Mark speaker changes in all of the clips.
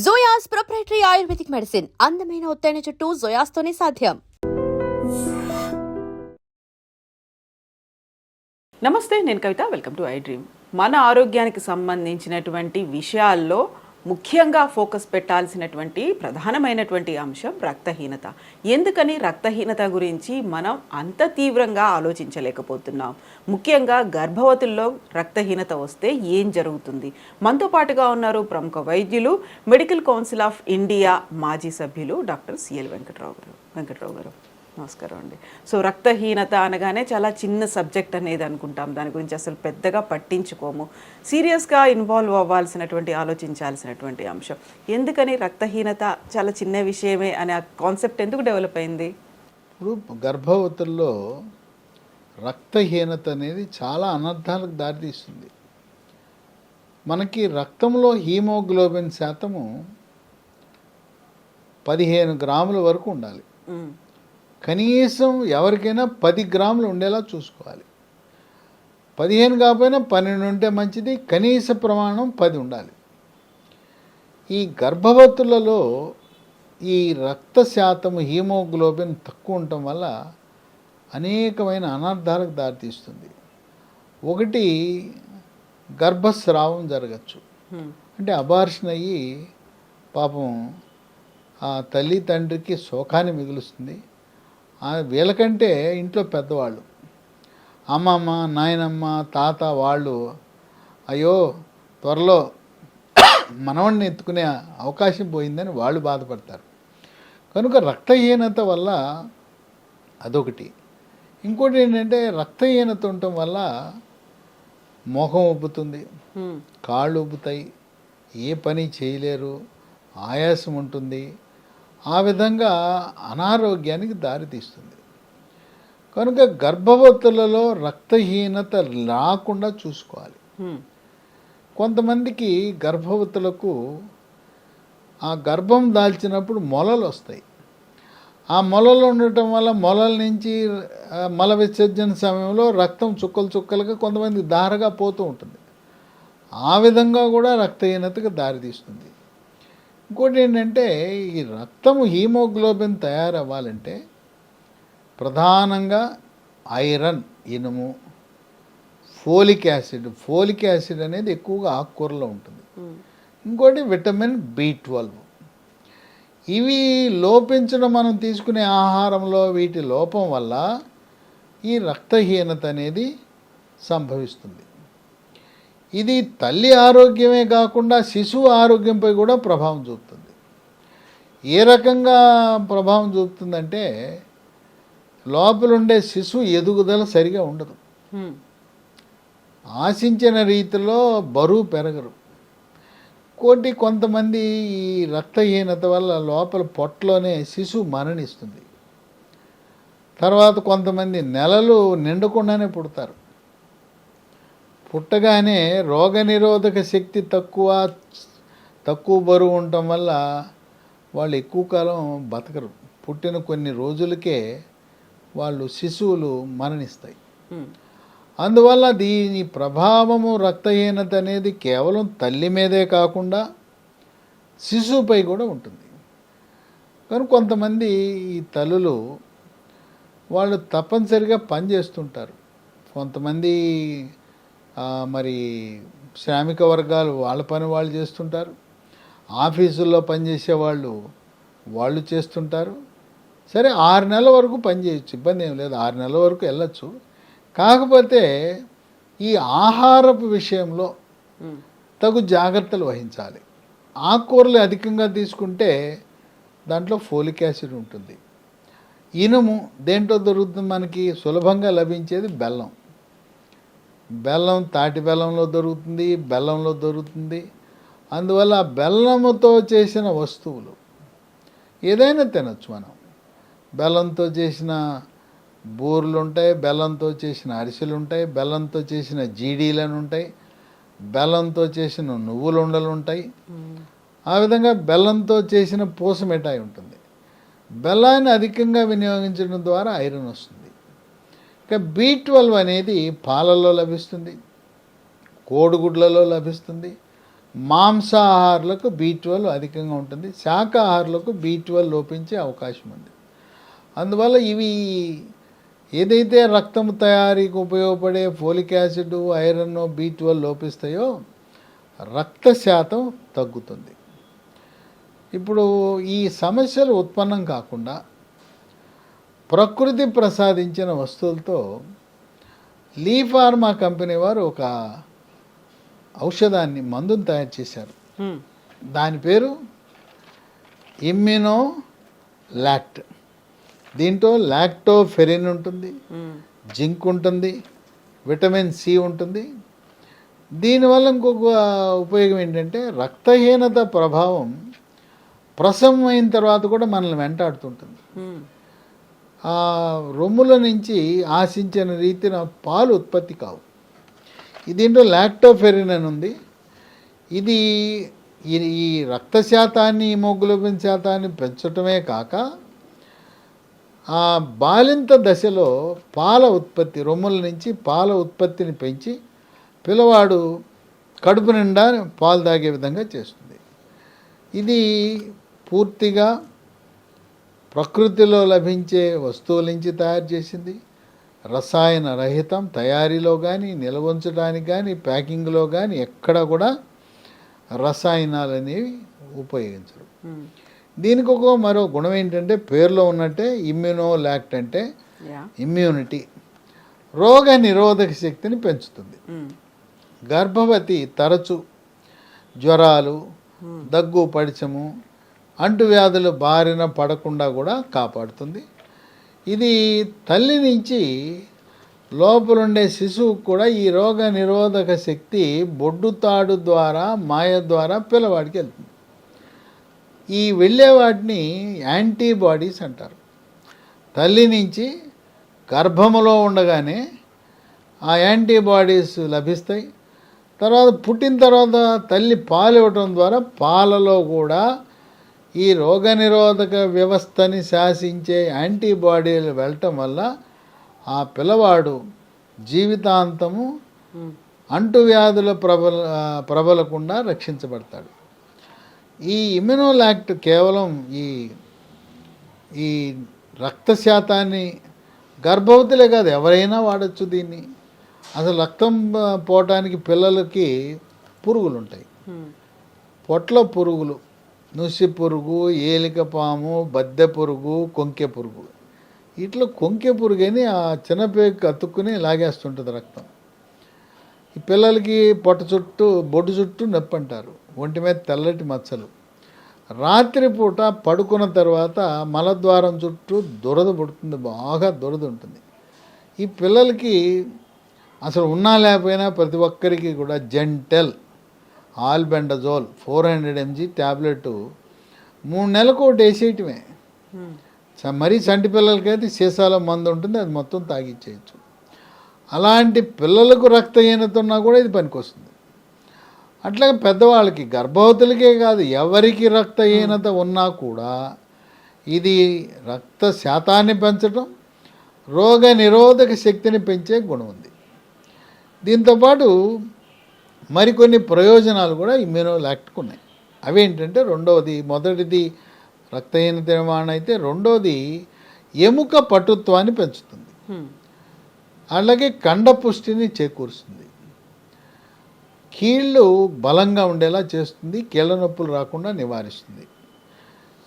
Speaker 1: జోయాస్ proprietary ayurvedic medicine అందమైన ఒత్తైన చుట్టూ జోయాస్తోనే సాధ్యం.
Speaker 2: నమస్తే, నేను Kavitha. Welcome to iDream. మన ఆరోగ్యానికి సంబంధించినటువంటి విషయాల్లో ముఖ్యంగా ఫోకస్ పెట్టాల్సినటువంటి ప్రధానమైనటువంటి అంశం రక్తహీనత. ఎందుకని రక్తహీనత గురించి మనం అంత తీవ్రంగా ఆలోచించలేకపోతున్నాం? ముఖ్యంగా గర్భవతుల్లో రక్తహీనత వస్తే ఏం జరుగుతుంది? మనతో పాటుగా ఉన్నారు ప్రముఖ వైద్యులు, మెడికల్ కౌన్సిల్ ఆఫ్ ఇండియా మాజీ సభ్యులు డాక్టర్ సిఎల్ వెంకట్రావు గారు. నమస్కారం అండి. సో రక్తహీనత అనగానే చాలా చిన్న సబ్జెక్ట్ అనేది అనుకుంటాం, దాని గురించి అసలు పెద్దగా పట్టించుకోము. సీరియస్గా ఇన్వాల్వ్ అవ్వాల్సినటువంటి ఆలోచించాల్సినటువంటి అంశం. ఎందుకని రక్తహీనత చాలా చిన్న విషయమే అనే కాన్సెప్ట్ ఎందుకు డెవలప్ అయింది?
Speaker 3: ఇప్పుడు గర్భవతుల్లో రక్తహీనత అనేది చాలా అనర్థాలకు దారితీస్తుంది. మనకి రక్తంలో హీమోగ్లోబిన్ శాతము 15 గ్రాముల వరకు ఉండాలి. కనీసం ఎవరికైనా 10 గ్రాములు ఉండేలా చూసుకోవాలి. 15 కాకపోయినా 12 ఉంటే మంచిది. కనీస ప్రమాణం 10 ఉండాలి. ఈ గర్భవతులలో ఈ రక్త శాతము హీమోగ్లోబిన్ తక్కువ ఉండటం వల్ల అనేకమైన అనర్థాలకు దారితీస్తుంది. ఒకటి, గర్భస్రావం జరగచ్చు. అంటే అబార్షన్ అయ్యి పాపం ఆ తల్లి తండ్రికి శోకాన్ని మిగులుస్తుంది. వీళ్ళకంటే ఇంట్లో పెద్దవాళ్ళు, అమ్మమ్మ, నాయనమ్మ, తాత వాళ్ళు అయ్యో త్వరలో మనవణ్ణి ఎత్తుకునే అవకాశం పోయిందని వాళ్ళు బాధపడతారు. కనుక రక్తహీనత వల్ల అదొకటి. ఇంకోటి ఏంటంటే రక్తహీనత ఉండటం వల్ల మొహం ఉబ్బుతుంది, కాళ్ళు ఉబ్బుతాయి, ఏ పని చేయలేరు, ఆయాసం ఉంటుంది. ఆ విధంగా అనారోగ్యానికి దారితీస్తుంది. కనుక గర్భవతులలో రక్తహీనత రాకుండా చూసుకోవాలి. కొంతమందికి గర్భవతులకు ఆ గర్భం దాల్చినప్పుడు మొలలు వస్తాయి. ఆ మొలలు ఉండటం వల్ల మొలల నుంచి మల విసర్జన సమయంలో రక్తం చుక్కలు చుక్కలుగా కొంతమంది దారగా పోతూ ఉంటుంది. ఆ విధంగా కూడా రక్తహీనతకు దారితీస్తుంది. ఇంకోటి ఏంటంటే ఈ రక్తము హీమోగ్లోబిన్ తయారవ్వాలంటే ప్రధానంగా ఐరన్, ఇనుము, ఫోలిక్ యాసిడ్ అనేది ఎక్కువగా ఆకుకూరలో ఉంటుంది. ఇంకోటి విటమిన్ B12. ఇవి లోపించడం మనం తీసుకునే ఆహారంలో వీటి లోపం వల్ల ఈ రక్తహీనత అనేది సంభవిస్తుంది. ఇది తల్లి ఆరోగ్యమే కాకుండా శిశువు ఆరోగ్యంపై కూడా ప్రభావం చూపుతుంది. ఏ రకంగా ప్రభావం చూపుతుందంటే లోపలుండే శిశువు ఎదుగుదల సరిగా ఉండదు. ఆశించిన రీతిలో బరువు పెరగరు. కొంతమంది ఈ రక్తహీనత వల్ల లోపల పొట్టలోనే శిశువు మరణిస్తుంది. తర్వాత కొంతమంది నెలలు నిండకుండానే పుడతారు. పుట్టగానే రోగనిరోధక శక్తి తక్కువ బరువు ఉండటం వల్ల వాళ్ళు ఎక్కువ కాలం బతకరు. పుట్టిన కొన్ని రోజులకే శిశువులు మరణిస్తాయి. అందువల్ల దీని ప్రభావము రక్తహీనత అనేది కేవలం తల్లి మీదే కాకుండా శిశువుపై కూడా ఉంటుంది. కానీ కొంతమంది ఈ తల్లులు వాళ్ళు తప్పనిసరిగా పనిచేస్తుంటారు. కొంతమంది మరి శ్రామిక వర్గాలు వాళ్ళ పని వాళ్ళు చేస్తుంటారు. ఆఫీసుల్లో పనిచేసే వాళ్ళు చేస్తుంటారు. సరే 6 నెలల వరకు పనిచేయచ్చు, ఇబ్బంది ఏం లేదు, 6 నెలల వరకు వెళ్ళచ్చు. కాకపోతే ఈ ఆహారపు విషయంలో తగు జాగ్రత్తలు వహించాలి. ఆకుకూరలు అధికంగా తీసుకుంటే దాంట్లో ఫోలిక్ యాసిడ్ ఉంటుంది. ఇనుము దేంట్లో దొరుకుతుంది? మనకి సులభంగా లభించేది బెల్లం తాటి బెల్లంలో దొరుకుతుంది, బెల్లంలో దొరుకుతుంది. అందువల్ల బెల్లముతో చేసిన వస్తువులు ఏదైనా తినచ్చు మనం. బెల్లంతో చేసిన బూరెలు ఉంటాయి, బెల్లంతో చేసిన అరిసెలు ఉంటాయి, బెల్లంతో చేసిన జీడీలను ఉంటాయి, బెల్లంతో చేసిన నువ్వుల ఉండలు ఉంటాయి. ఆ విధంగా బెల్లంతో చేసిన పూస మిఠాయి ఉంటుంది. బెల్లాన్ని అధికంగా వినియోగించడం ద్వారా ఐరన్ వస్తుంది. ఇక B12 అనేది పాలల్లో లభిస్తుంది, కోడిగుడ్లలో లభిస్తుంది, మాంసాహారులకు B12 అధికంగా ఉంటుంది, శాకాహారులకు B12 లోపించే అవకాశం ఉంది. అందువల్ల ఇవి ఏదైతే రక్తం తయారీకి ఉపయోగపడే ఫోలిక్ యాసిడ్, ఐరన్, B12 లోపిస్తాయో రక్త శాతం తగ్గుతుంది. ఇప్పుడు ఈ సమస్యలు ఉత్పన్నం కాకుండా ప్రకృతి ప్రసాదించిన వస్తువులతో లీ ఫార్మా కంపెనీ వారు ఒక ఔషధాన్ని, మందుని తయారు చేశారు. దాని పేరు ఇమ్యునో లాక్ట్. దీంట్లో లాక్టోఫెరిన్ ఉంటుంది, జింక్ ఉంటుంది, విటమిన్ సి ఉంటుంది. దీనివల్ల ఇంకొక ఉపయోగం ఏంటంటే రక్తహీనత ప్రభావం ప్రసవం అయిన తర్వాత కూడా మనల్ని వెంటాడుతుంటుంది. ఆ రొమ్ముల నుంచి ఆశించిన రీతిన పాలు ఉత్పత్తి కావు. దీంట్లో లాక్టోఫెరిన్ అని ఉంది. ఇది ఈ రక్త శాతాన్ని, హిమోగ్లోబిన్ శాతాన్ని పెంచటమే కాక ఆ బాలింత దశలో పాల ఉత్పత్తి, రొమ్ముల నుంచి పాల ఉత్పత్తిని పెంచి పిల్లవాడు కడుపు నిండా పాలు తాగే విధంగా చేస్తుంది. ఇది పూర్తిగా ప్రకృతిలో లభించే వస్తువుల నుంచి తయారు చేసింది. రసాయన రహితం. తయారీలో కానీ, నిల్వ ఉంచడానికి కానీ, ప్యాకింగ్లో కానీ ఎక్కడ కూడా రసాయనాలు అనేవి ఉపయోగించరు. దీనికి మరో గుణం ఏంటంటే పేరులో ఉన్నట్టే ఇమ్యూనో లాక్ట్ అంటే ఇమ్యూనిటీ, రోగ నిరోధక శక్తిని పెంచుతుంది. గర్భవతి తరచు జ్వరాలు, దగ్గు, పడిచము, అంటువ్యాధులు బారిన పడకుండా కూడా కాపాడుతుంది. ఇది తల్లి నుంచి లోపలుండే శిశువుకు కూడా ఈ రోగ నిరోధక శక్తి బొడ్డుతాడు ద్వారా, మాయ ద్వారా పిల్లవాడికి వెళ్తుంది. ఈ వెళ్ళే వాటిని యాంటీబాడీస్ అంటారు. తల్లి నుంచి గర్భములో ఉండగానే ఆ యాంటీబాడీస్ లభిస్తాయి. తర్వాత పుట్టిన తర్వాత తల్లి పాలు ఇవ్వటం ద్వారా పాలలో కూడా ఈ రోగనిరోధక వ్యవస్థని శాసించే యాంటీబాడీలు వెళ్ళటం వల్ల ఆ పిల్లవాడు జీవితాంతము అంటువ్యాధుల ప్రబలకుండా రక్షించబడతాడు. ఈ ఇమ్యునోలాక్ట్ కేవలం ఈ రక్త శాతాన్ని, గర్భవతులే కాదు ఎవరైనా వాడచ్చు దీన్ని. అసలు రక్తం పోవటానికి పిల్లలకి పురుగులు ఉంటాయి. పొట్ల పురుగులు, నుసి పురుగు, ఏలిక పాము, బద్దె పురుగు, కొంకె పురుగు. ఇట్లా కొంకె పురుగు అని ఆ చిన్నపేకు అతుక్కుని లాగేస్తుంటుంది రక్తం. ఈ పిల్లలకి పొట్ట చుట్టూ, బొడ్డు చుట్టూ నొప్పి అంటారు. ఒంటి మీద తెల్లటి మచ్చలు. రాత్రిపూట పడుకున్న తర్వాత మలద్వారం చుట్టూ దురద పుడుతుంది, బాగా దురద ఉంటుంది. ఈ పిల్లలకి అసలు ఉన్నా లేకపోయినా ప్రతి ఒక్కరికి కూడా జెంటెల్ ఆల్బెండజోల్ 400 mg ట్యాబ్లెట్ 3 నెలలకు ఒకటి వేసేయటమే. మరీ చంటి పిల్లలకైతే సీసాలో మందు ఉంటుంది, అది మొత్తం తాగిచ్చేయచ్చు. అలాంటి పిల్లలకు రక్తహీనత ఉన్నా కూడా ఇది పనికొస్తుంది. అట్లాగే పెద్దవాళ్ళకి, గర్భవతులకే కాదు ఎవరికి రక్తహీనత ఉన్నా కూడా ఇది రక్త శాతాన్ని పెంచడం, రోగ నిరోధక శక్తిని పెంచే గుణం ఉంది. దీంతోపాటు మరికొన్ని ప్రయోజనాలు కూడా ఇమ్యూనోలాక్ట్కు ఉన్నాయి. అవేంటంటే మొదటిది రక్తహీనత నిర్మాణం అయితే, రెండోది ఎముక పటుత్వాన్ని పెంచుతుంది, అలాగే కండపుష్టిని చేకూరుస్తుంది, కీళ్ళు బలంగా ఉండేలా చేస్తుంది, కీళ్ళ నొప్పులు రాకుండా నివారిస్తుంది.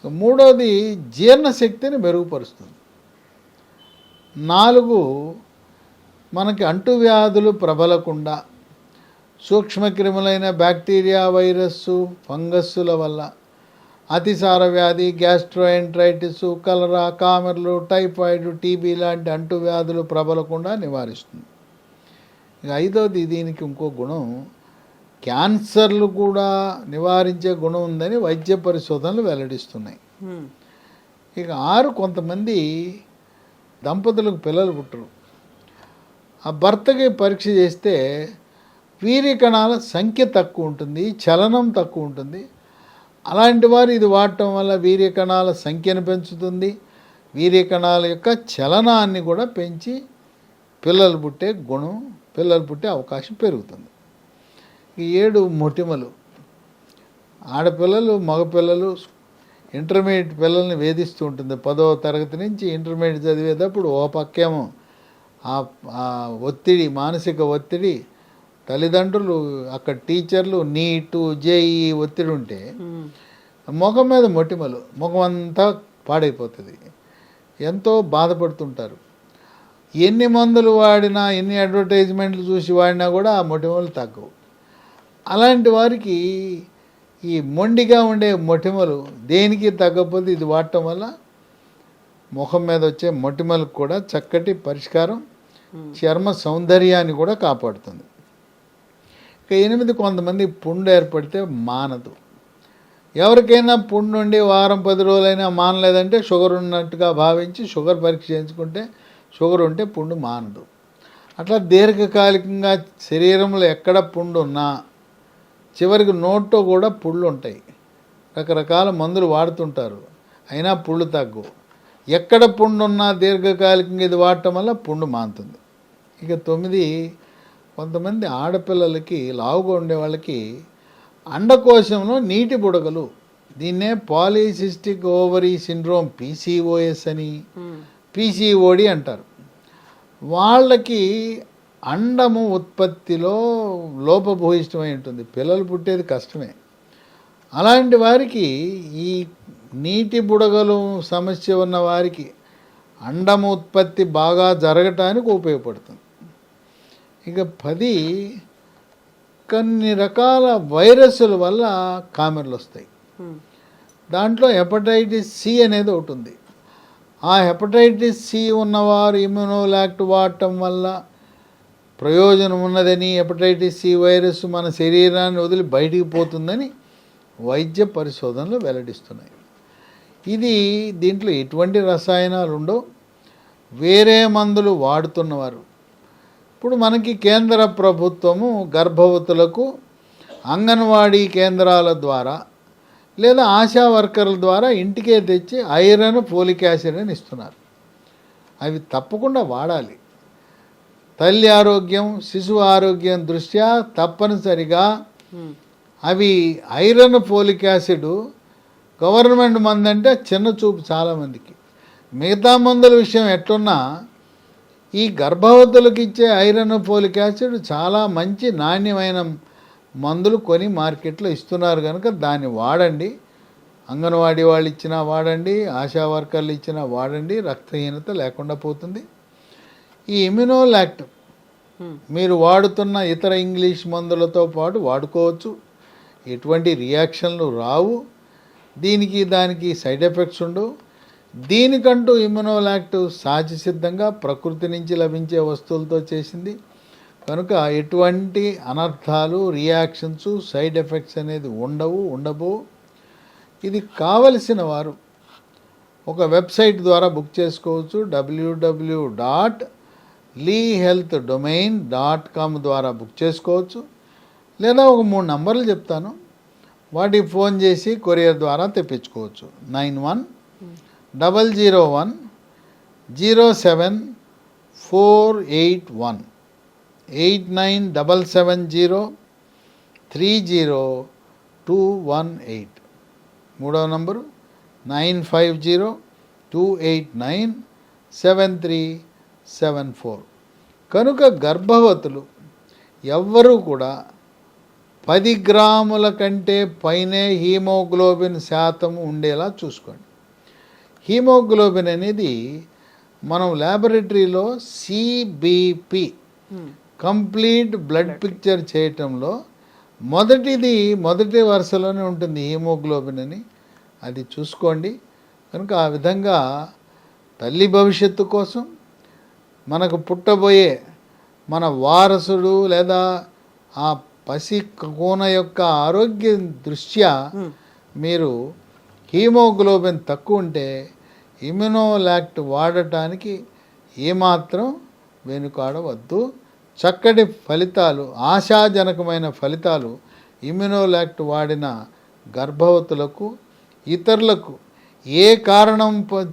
Speaker 3: మూడోది జీర్ణశక్తిని మెరుగుపరుస్తుంది. 4 మనకి అంటువ్యాధులు ప్రబలకుండా సూక్ష్మక్రిములైన బ్యాక్టీరియా, వైరస్సు, ఫంగస్సుల వల్ల అతిసార వ్యాధి, గ్యాస్ట్రోఎంట్రైటిస్, కలరా, కామెర్లు, టైఫాయిడ్, టీబీ లాంటి అంటువ్యాధులు ప్రబలకుండా నివారిస్తుంది. ఇక 5వది దీనికి ఇంకో గుణం, క్యాన్సర్లు కూడా నివారించే గుణం ఉందని వైద్య పరిశోధనలు వెల్లడిస్తున్నాయి. ఇక 6 కొంతమంది దంపతులకు పిల్లలు పుట్టరు. ఆ భర్తకి పరీక్ష చేస్తే వీర్య కణాల సంఖ్య తక్కువ ఉంటుంది, చలనం తక్కువ ఉంటుంది. అలాంటి వారు ఇది వాడటం వల్ల వీర్య కణాల సంఖ్యను పెంచుతుంది, వీర్య కణాల యొక్క చలనాన్ని కూడా పెంచి పిల్లలు పుట్టే అవకాశం పెరుగుతుంది. ఈ 7 మొటిమలు, ఆడపిల్లలు మగపిల్లలు ఇంటర్మీడియట్ పిల్లల్ని వేధిస్తూ ఉంటుంది. 10వ తరగతి నుంచి ఇంటర్మీడియట్ చదివేటప్పుడు ఓ పక్కేమో ఆ ఒత్తిడి, మానసిక ఒత్తిడి, తల్లిదండ్రులు, అక్కడ టీచర్లు, నీటు జేఈ ఒత్తిడి ఉంటే ముఖం మీద మొటిమలు, ముఖం అంతా పాడైపోతుంది. ఎంతో బాధపడుతుంటారు. ఎన్ని మందులు వాడినా, ఎన్ని అడ్వర్టైజ్మెంట్లు చూసి వాడినా కూడా ఆ మొటిమలు తగ్గవు. అలాంటి వారికి ఈ మొండిగా ఉండే మొటిమలు దేనికి తగ్గకపోతే ఇది వాడటం వల్ల ముఖం మీద వచ్చే మొటిమలకు కూడా చక్కటి పరిష్కారం, చర్మ సౌందర్యాన్ని కూడా కాపాడుతుంది. ఇక 8, కొంతమంది పుండు ఏర్పడితే మానదు. ఎవరికైనా పుండు ఉండి వారం 10 రోజులైనా మానలేదంటే షుగర్ ఉన్నట్టుగా భావించి షుగర్ పరీక్ష చేయించుకుంటే షుగర్ ఉంటే పుండు మానదు. అట్లా దీర్ఘకాలికంగా శరీరంలో ఎక్కడ పుండు ఉన్నా చివరికి నోట్లో కూడా పుళ్ళు ఉంటాయి. రకరకాల మందులు వాడుతుంటారు, అయినా పుళ్ళు తగ్గవు. ఎక్కడ పుండు ఉన్నా దీర్ఘకాలికంగా ఇది వాడటం వల్ల పుండు మానుతుంది. ఇక 9, కొంతమంది ఆడపిల్లలకి, లావుగా ఉండే వాళ్ళకి అండకోశంలో నీటి బుడగలు, దీన్నే పాలిసిస్టిక్ ఓవరీ సిండ్రోమ్, పీసీఓఎస్ అని, పీసీఓడి అంటారు. వాళ్ళకి అండము ఉత్పత్తిలో లోపభూయిష్టమై ఉంటుంది, పిల్లలు పుట్టేది కష్టమే. అలాంటి వారికి ఈ నీటి బుడగలు సమస్య ఉన్న వారికి అండము ఉత్పత్తి బాగా జరగటానికి ఉపయోగపడుతుంది. ఇక 10, కొన్ని రకాల వైరస్ల వల్ల కామెర్లు వస్తాయి. దాంట్లో హెపటైటిస్ సి అనేది ఒకటి ఉంది. ఆ హెపటైటిస్ సి ఉన్నవారు ఇమ్యునోలాక్ట్ వాడటం వల్ల ప్రయోజనం ఉన్నదని, హెపటైటిస్ సి వైరస్ మన శరీరాన్ని వదిలి బయటికి పోతుందని వైద్య పరిశోధనలు వెల్లడిస్తున్నాయి. దీంట్లో ఎటువంటి రసాయనాలు ఉండవు, వేరే మందులు వాడుతున్నవారు. ఇప్పుడు మనకి కేంద్ర ప్రభుత్వము గర్భవతులకు అంగన్వాడీ కేంద్రాల ద్వారా లేదా ఆశా వర్కర్ల ద్వారా ఇంటికే తెచ్చి ఐరన్, ఫోలిక్ యాసిడ్ అని ఇస్తున్నారు. అవి తప్పకుండా వాడాలి. తల్లి ఆరోగ్యం, శిశువు ఆరోగ్యం దృష్ట్యా తప్పనిసరిగా అవి ఐరన్, ఫోలిక్ యాసిడ్ గవర్నమెంట్ మందు అంటే చిన్న చూపు చాలామందికి. మిగతా మందుల విషయం ఎట్లున్నా ఈ గర్భవతులకు ఇచ్చే ఐరన్, ఫోలిక్ యాసిడ్ చాలా మంచి నాణ్యమైన మందులు కొని మార్కెట్లో ఇస్తున్నారు కనుక దాన్ని వాడండి. అంగన్వాడీ వాళ్ళు ఇచ్చినా వాడండి, ఆశా వర్కర్లు ఇచ్చినా వాడండి, రక్తహీనత లేకుండా పోతుంది. ఈ ఇమ్యునోలాక్ట్ మీరు వాడుతున్న ఇతర ఇంగ్లీష్ మందులతో పాటు వాడుకోవచ్చు. ఎటువంటి రియాక్షన్లు రావు, దానికి సైడ్ ఎఫెక్ట్స్ ఉండవు. దీనికంటూ ఇమ్యునోలాక్ట్ సహజసిద్ధంగా ప్రకృతి నుంచి లభించే వస్తువులతో చేసింది కనుక ఎటువంటి అనర్థాలు, రియాక్షన్స్, సైడ్ ఎఫెక్ట్స్ అనేది ఉండబో. ఇది కావలసిన వారు ఒక వెబ్సైట్ ద్వారా బుక్ చేసుకోవచ్చు. www.leehealthdomain.com ద్వారా బుక్ చేసుకోవచ్చు. లేదా ఒక 3 నంబర్లు చెప్తాను, వాటికి ఫోన్ చేసి కొరియర్ ద్వారా తెప్పించుకోవచ్చు. 91-001-07481, 8977030218. మూడవ నంబరు 9502897374. కనుక గర్భవతులు ఎవ్వరూ కూడా 10 గ్రాముల కంటే పైనే హీమోగ్లోబిన్ శాతం ఉండేలా చూసుకోండి. హీమోగ్లోబిన్ అనేది మనం ల్యాబొరేటరీలో సిబిపి కంప్లీట్ బ్లడ్ పిక్చర్ చేయటంలో మొదటి వరుసలోనే ఉంటుంది హీమోగ్లోబిన్ అని, అది చూసుకోండి. కనుక ఆ విధంగా తల్లి భవిష్యత్తు కోసం, మనకు పుట్టబోయే మన వారసుడు లేదా ఆ పసి కోన యొక్క ఆరోగ్య దృష్ట్యా మీరు హీమోగ్లోబిన్ తక్కువ ఉంటే ఇమ్యునోలాక్ట్ వాడటానికి ఏమాత్రం వెనుకాడవద్దు. చక్కటి ఫలితాలు, ఆశాజనకమైన ఫలితాలు ఇమ్యునోలాక్ట్ వాడిన గర్భవతులకు, ఇతరులకు ఏ కారణం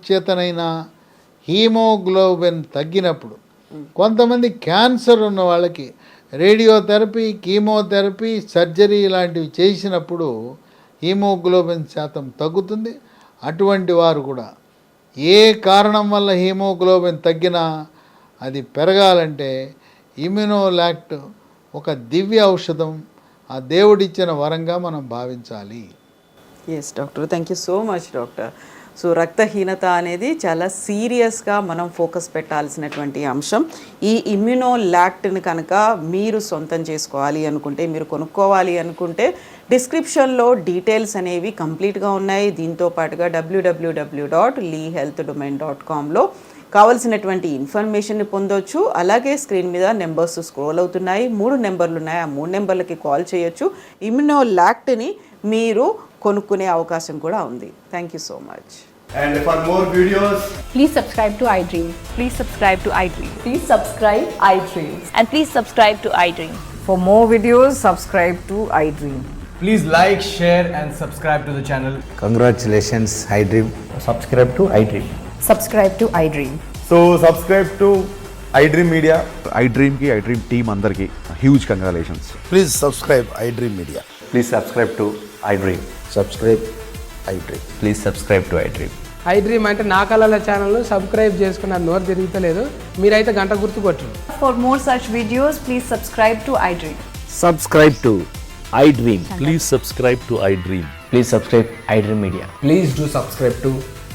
Speaker 3: చేతనైనా హీమోగ్లోబిన్ తగ్గినప్పుడు, కొంతమంది క్యాన్సర్ ఉన్న వాళ్ళకి రేడియోథెరపీ, కీమోథెరపీ, సర్జరీ ఇలాంటివి చేసినప్పుడు హీమోగ్లోబిన్ శాతం తగ్గుతుంది. అటువంటి వారు కూడా ఏ కారణం వల్ల హీమోగ్లోబిన్ తగ్గినా అది పెరగాలంటే ఇమ్యునోలాక్ట్ ఒక దివ్య ఔషధం, ఆ దేవుడిచ్చిన వరంగా మనం భావించాలి.
Speaker 2: Yes doctor, thank you so much doctor. So రక్తహీనత అనేది చాలా సీరియస్గా మనం ఫోకస్ పెట్టాల్సినటువంటి అంశం. ఈ ఇమ్యునోలాక్ట్ని కనుక మీరు సొంతం చేసుకోవాలి అనుకుంటే, మీరు కొనుక్కోవాలి అనుకుంటే డిస్క్రిప్షన్లో డీటెయిల్స్ అనేవి కంప్లీట్గా ఉన్నాయి. దీంతో పాటుగా www.leehealthdomain.comలో కావలసినటువంటి ఇన్ఫర్మేషన్ని పొందొచ్చు. అలాగే స్క్రీన్ మీద నెంబర్స్ స్క్రోల్ అవుతున్నాయి, 3 నెంబర్లు ఉన్నాయి, ఆ 3 నెంబర్లకి కాల్ చేయొచ్చు. ఇమ్యునోలాక్ట్ని మీరు కొనుక్కునే అవకాశం కూడా ఉంది. Thank you so much.
Speaker 4: And for more videos,
Speaker 5: Please subscribe to iDream.
Speaker 6: Please subscribe to iDream.
Speaker 5: Please subscribe iDream.
Speaker 6: And please subscribe to iDream.
Speaker 7: For more videos, subscribe to iDream.
Speaker 4: please like, share and subscribe to the channel.
Speaker 8: Congratulations, iDream.
Speaker 9: Subscribe to iDream.
Speaker 7: Subscribe to iDream.
Speaker 4: So subscribe to iDream Media.
Speaker 10: iDream team అందరికి huge congratulations.
Speaker 8: Please subscribe iDream Media.
Speaker 9: Please subscribe to iDream.
Speaker 8: Subscribe iDream.
Speaker 9: Please subscribe to iDream.
Speaker 11: iDream అంటే నా కళల channel subscribe చేసుకున్న నోరు తిరుగుతలేదు, మీరైతే గంట గుర్తు కొట్టండి.
Speaker 6: For more such videos, please subscribe to iDream.
Speaker 9: Subscribe to iDream.
Speaker 12: Please subscribe to iDream.
Speaker 9: Please subscribe iDream Media.
Speaker 4: Please do subscribe to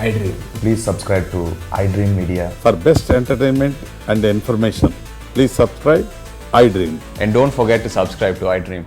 Speaker 4: iDream.
Speaker 9: Please subscribe to iDream Media.
Speaker 10: For best entertainment and information, please subscribe iDream.
Speaker 9: And don't forget to subscribe to iDream.